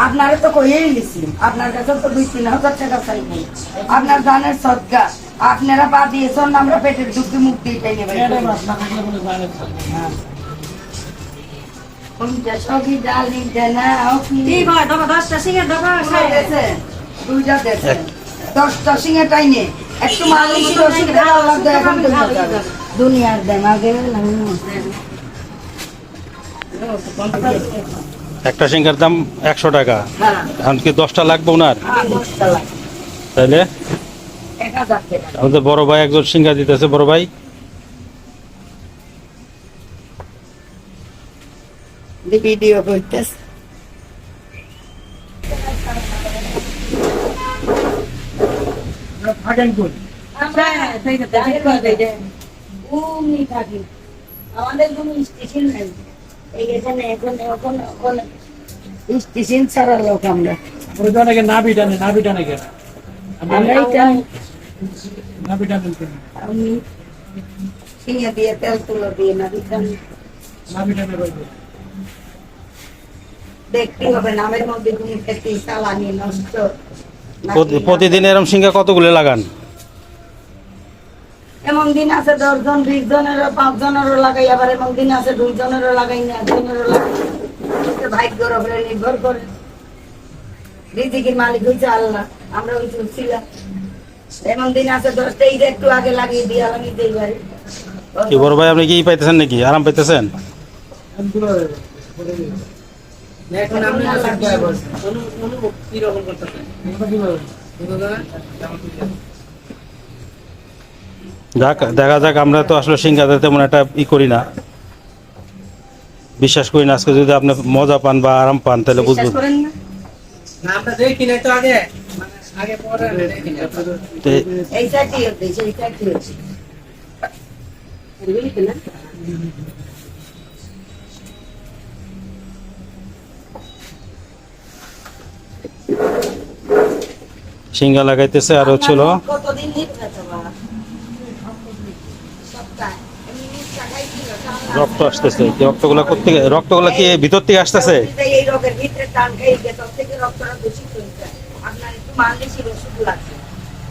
আপনারা তো কইয়েই নিছি, আপনার কাছে তো 2-3 হাজার টাকা চাইবো, আপনার দানের সদকা আপনারা পা দিয়েছেন, আমরা পেটের দুঃখে মুক্তি এটাই নেবে। দুনিয়ার দেন আগে একটা সিঙ্গার দাম 100 টাকা, এখন কি 10টা লাগবে ওনার? তাইলে আমাদের বড় ভাই একজন সিঙ্গার দিতেছে, বড় ভাই ভিডিও করতেছে। আমাদের কোনো স্টেশন নাই এইখানে, এখানে ওখানে ওখানে স্টেশন ছাড়া লোক আমরা। আমি সিঙ্গা দিয়ে তেল তুলো দিয়ে নাবি টান দেখতে হবে, নামের মধ্যে তুমি খেতে চালানি নষ্ট। প্রতিদিন এরকম সিঙ্গার কতগুলো লাগান? এমন দিন আছে 10 জন 20 জনেরও 5 জনেরও লাগাই, আবার এমন দিন আছে 2 জনেরও লাগাই না, 1 জনেরও লাগাই। ভাগ্যের উপরে নির্ভর করে। রিজিকের মালিক হচ্ছে আল্লাহ, আমরা হচ্ছে উসিলা। এমন দিন আছে 10টা ঈদ একটু আগে লাগিয়ে দিয়ে আমি দিই বাড়ি। কি বড় ভাই, আপনি কি পাইতেছেন নাকি, আরাম পাইতেছেন? এখন আমি না লাগবে যাক, দেখা যাক। আমরা তো আসলে সিঙ্গাতে তেমন একটা করি না, বিশ্বাস করি না। আজকে যদি আপনি মজা পান বা আরাম পান তাহলে বুঝবো। আমরা দেখি না তো আগে, আগে পরে দেখি না। এইটা কি হচ্ছে, এইটা কি হচ্ছে না। সিঙ্গা লাগাইতেছে আর হচ্ছিল কতদিন নিতে পারবা সপ্তাহে রক্ত আসতেছে। রক্তগুলা কোথেকে, রক্তগুলা কি ভিতর থেকে আসতেছে? এই রোগের ভিতরে টান খেয়ে ভেতর থেকে রক্তটা বেশি চলছে। আপনার একটু মালিশের ওষুধ লাগছে,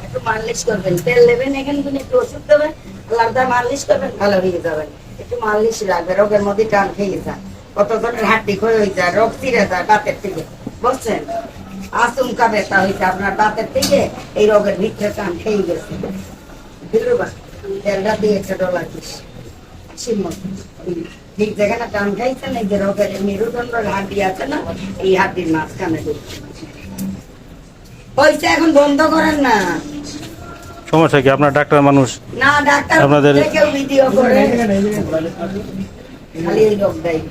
একটু মালিশ করবেন, তেল নেবেন, এখানে একটু ওষুধ দেবেন, আলাদা মালিশ করবেন, ভালো হয়ে যাবেন। একটু মালিশ লাগবে, রোগের মধ্যে টান খেয়ে যায়, কত ধরনের হাড্ডি ক্ষয় হয়ে যায়, রোগ ছিঁড়ে যায় বাতের থেকে, বুঝছেন? আচমকা ব্যথা হয়েছে আপনার বাতের থেকে, এই রোগের ভিতরে টান খেয়ে গেছে। তেলটা দিয়েছে ডলার ঠিক যেখানে টান খাইছেন, এই যে রোগের মেরুদণ্ডের হাড্ডি আছে না, এই হাড্ডির মাঝখানে পয়সা এখন বন্ধ করেন না। সমস্যা কি? আপনার ডাক্তার মানুষ না, ডাক্তার আপনাদের কেউ ভিডিও করে খালি এই রোগ দেয়।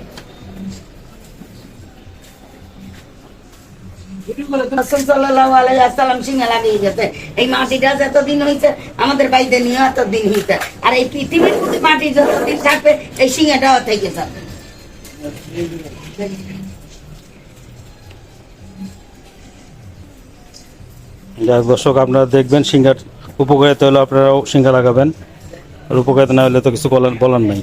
এই মাটিটা যতদিন হয়েছে আমাদের বাড়িতে নিয়ে এতদিন হয়েছে, আর এই পৃথিবীর প্রতি মাটি যতদিন থাকবে এই সিংহাটাও থেকে যাবে। যাক দর্শক, আপনারা দেখবেন সিঙ্গার উপকারিতা হলে আপনারাও সিঙ্গা লাগাবেন, আর উপকারিতা না হলে তো কিছু বলার নাই।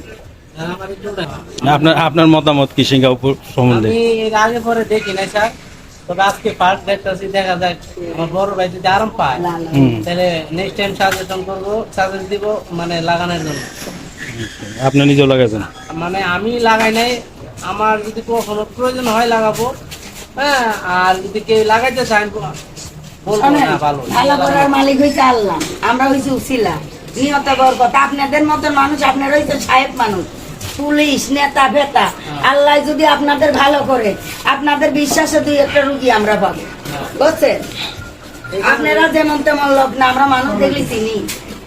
আপনার আপনার মতামত কি সিঙ্গা সম্বন্ধে? আমি আগে পরে দেখি না স্যার, তবে আজকে পার্ট দেখতেছি, দেখা যাক আমার বড় ভাই যদি আরাম পায় তাহলে নেক্সট টাইম সাজেশন করবো, সাজেশন দিব মানে লাগানোর জন্য। আপনি নিজেও লাগাইছেন? মানে আমি লাগাই নাই, আমার যদি কখনো প্রয়োজন হয় লাগাবো, হ্যাঁ। আর যদি কেউ লাগাইতে চান বলবো না, ভালো মালিক হয়েছে আল্লাহ, আমরা হয়েছি উসিলা, নিহত বরকত। আপনাদের মতন মানুষ, আপনারা হয়েছে সাহেব মানুষ, পুলিশ, নেতা ফেতা। আল্লাহ যদি আপনাদের ভালো করে, আপনাদের বিশ্বাসে 2-1টা রুগী আমরা পাবো, বুঝছেন? আপনারা যেমন তেমন লোক না, আমরা মানুষ দেখলি চিনি,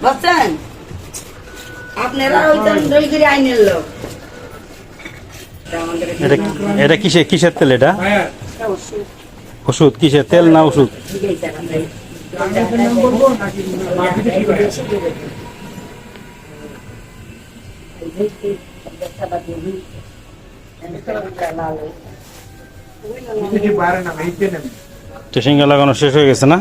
বুঝছেন? আপনারা ওইটা দইগিরি আইনের লোক। এটা কিসের তেল? এটা ওষুধ? কিসের তেল না ওষুধ? সিঙ্গা লাগানো শেষ হয়ে গেছে না?